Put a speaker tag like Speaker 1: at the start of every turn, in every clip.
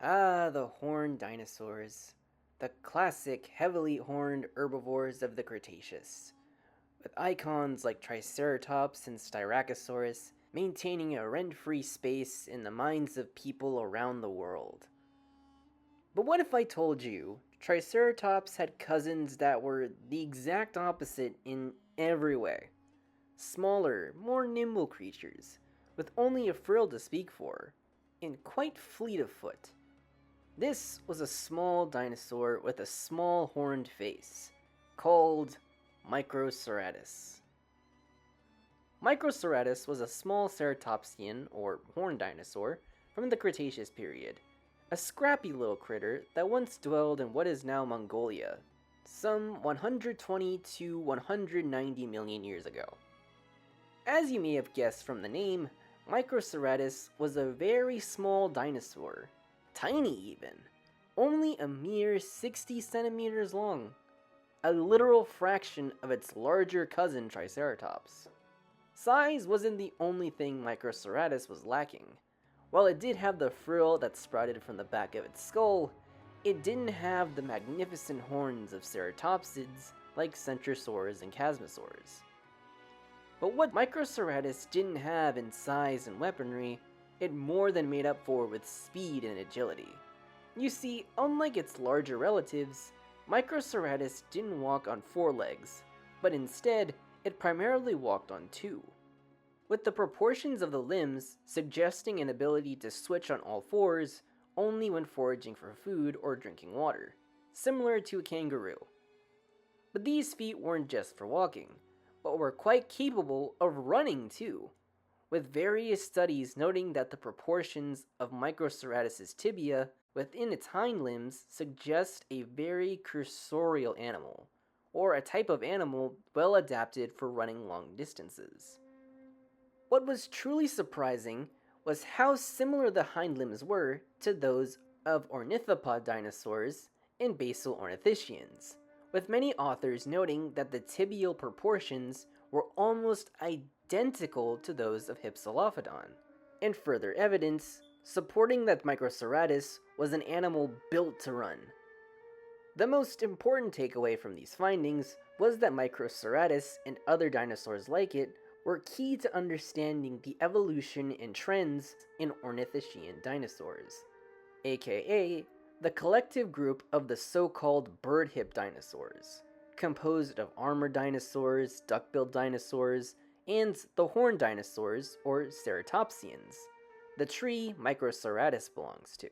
Speaker 1: Ah, the horned dinosaurs. The classic heavily horned herbivores of the Cretaceous, with icons like Triceratops and Styracosaurus maintaining a rent-free space in the minds of people around the world. But what if I told you Triceratops had cousins that were the exact opposite in every way? Smaller, more nimble creatures, with only a frill to speak for, and quite fleet of foot. This was a small dinosaur with a small horned face, called Microceratus. Microceratus was a small ceratopsian, or horned dinosaur, from the Cretaceous period, a scrappy little critter that once dwelled in what is now Mongolia, some 120 to 190 million years ago. As you may have guessed from the name, Microceratus was a very small dinosaur, tiny even, only a mere 60 centimeters long, a literal fraction of its larger cousin Triceratops. Size wasn't the only thing Microceratus was lacking. While it did have the frill that sprouted from the back of its skull, it didn't have the magnificent horns of ceratopsids like centrosaurs and chasmosaurs. But what Microceratus didn't have in size and weaponry, it more than made up for with speed and agility. You see, unlike its larger relatives, Microceratus didn't walk on 4 legs, but instead, it primarily walked on 2, with the proportions of the limbs suggesting an ability to switch on all 4s only when foraging for food or drinking water, similar to a kangaroo. But these feet weren't just for walking, but were quite capable of running too, with various studies noting that the proportions of Microceratus' tibia within its hind limbs suggest a very cursorial animal, or a type of animal well adapted for running long distances. What was truly surprising was how similar the hind limbs were to those of ornithopod dinosaurs and basal ornithischians, with many authors noting that the tibial proportions were almost identical to those of Hypsilophodon, and further evidence supporting that Microceratus was an animal built to run. The most important takeaway from these findings was that Microceratus and other dinosaurs like it were key to understanding the evolution and trends in ornithischian dinosaurs, aka the collective group of the so-called bird-hip dinosaurs, composed of armored dinosaurs, duck-billed dinosaurs, and the horned dinosaurs, or ceratopsians, the tree Microceratus belongs to.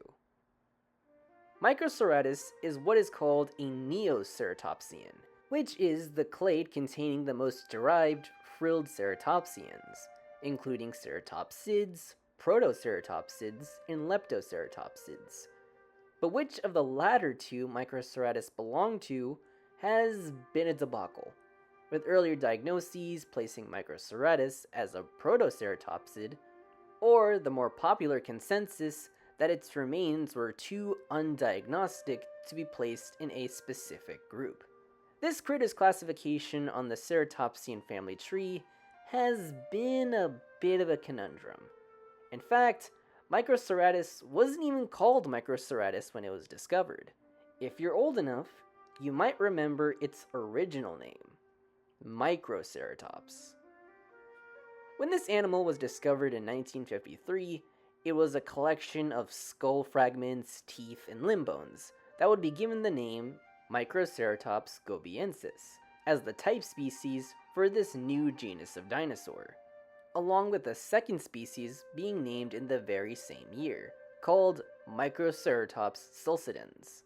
Speaker 1: Microceratus is what is called a neoceratopsian, which is the clade containing the most derived frilled ceratopsians, including ceratopsids, protoceratopsids, and leptoceratopsids. But which of the latter two Microceratus belonged to has been a debacle, with earlier diagnoses placing Microceratus as a protoceratopsid, or the more popular consensus that its remains were too undiagnostic to be placed in a specific group. This critter's classification on the ceratopsian family tree has been a bit of a conundrum. In fact, Microceratus wasn't even called Microceratus when it was discovered. If you're old enough, you might remember its original name, Microceratops. When this animal was discovered in 1953, it was a collection of skull fragments, teeth, and limb bones that would be given the name Microceratops gobiensis as the type species for this new genus of dinosaur, along with a second species being named in the very same year, called Microceratops sulcidens.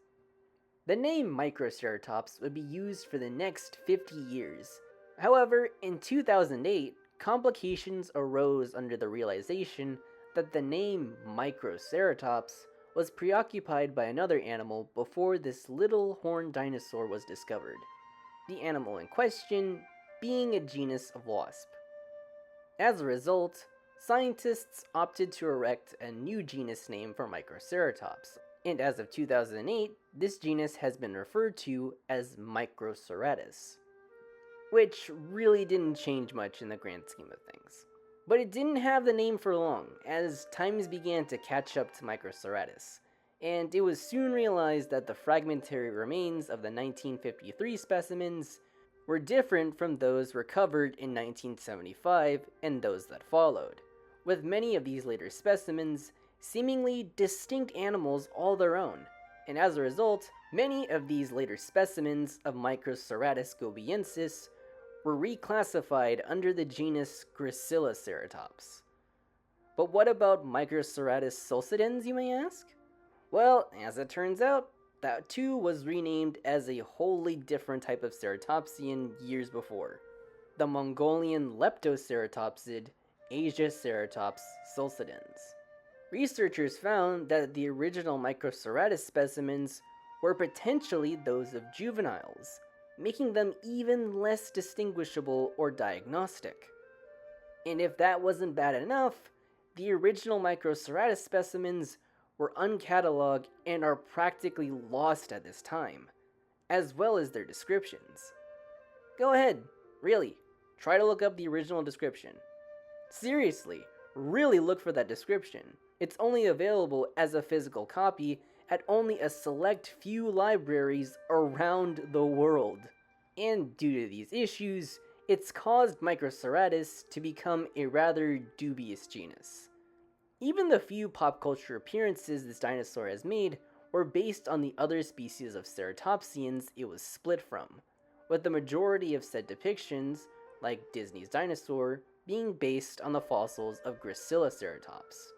Speaker 1: The name Microceratops would be used for the next 50 years. However, in 2008, complications arose under the realization that the name Microceratops was preoccupied by another animal before this little horned dinosaur was discovered, the animal in question being a genus of wasp. As a result, scientists opted to erect a new genus name for Microceratops, and as of 2008, this genus has been referred to as Microceratus, which really didn't change much in the grand scheme of things. But it didn't have the name for long, as times began to catch up to Microceratus, and it was soon realized that the fragmentary remains of the 1953 specimens were different from those recovered in 1975 and those that followed, with many of these later specimens seemingly distinct animals all their own, and as a result, many of these later specimens of Microceratus gobiensis were reclassified under the genus Gracilloceratops. But what about Microceratus sulcidens, you may ask? Well, as it turns out, that too was renamed as a wholly different type of ceratopsian years before, the Mongolian leptoceratopsid Asiaceratops sulcidens. Researchers found that the original Microceratus specimens were potentially those of juveniles, making them even less distinguishable or diagnostic. And if that wasn't bad enough, the original Microceratus specimens were uncatalogued and are practically lost at this time, as well as their descriptions. Go ahead, really, try to look up the original description. Seriously, really look for that description. It's only available as a physical copy at only a select few libraries around the world. And due to these issues, it's caused Microceratus to become a rather dubious genus. Even the few pop culture appearances this dinosaur has made were based on the other species of ceratopsians it was split from, with the majority of said depictions, like Disney's dinosaur, being based on the fossils of Gracilloceratops,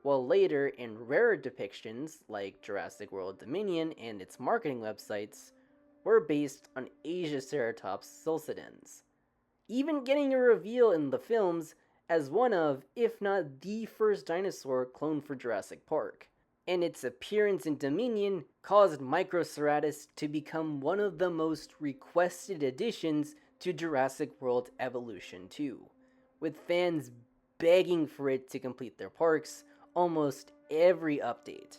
Speaker 1: while later in rarer depictions, like Jurassic World Dominion and its marketing websites, were based on Asiaceratops sulcidens, even getting a reveal in the films as one of, if not the first dinosaur cloned for Jurassic Park. And its appearance in Dominion caused Microceratus to become one of the most requested additions to Jurassic World Evolution 2, with fans begging for it to complete their parks almost every update.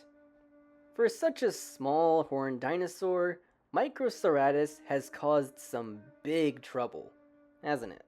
Speaker 1: For such a small horned dinosaur, Microceratus has caused some big trouble, hasn't it?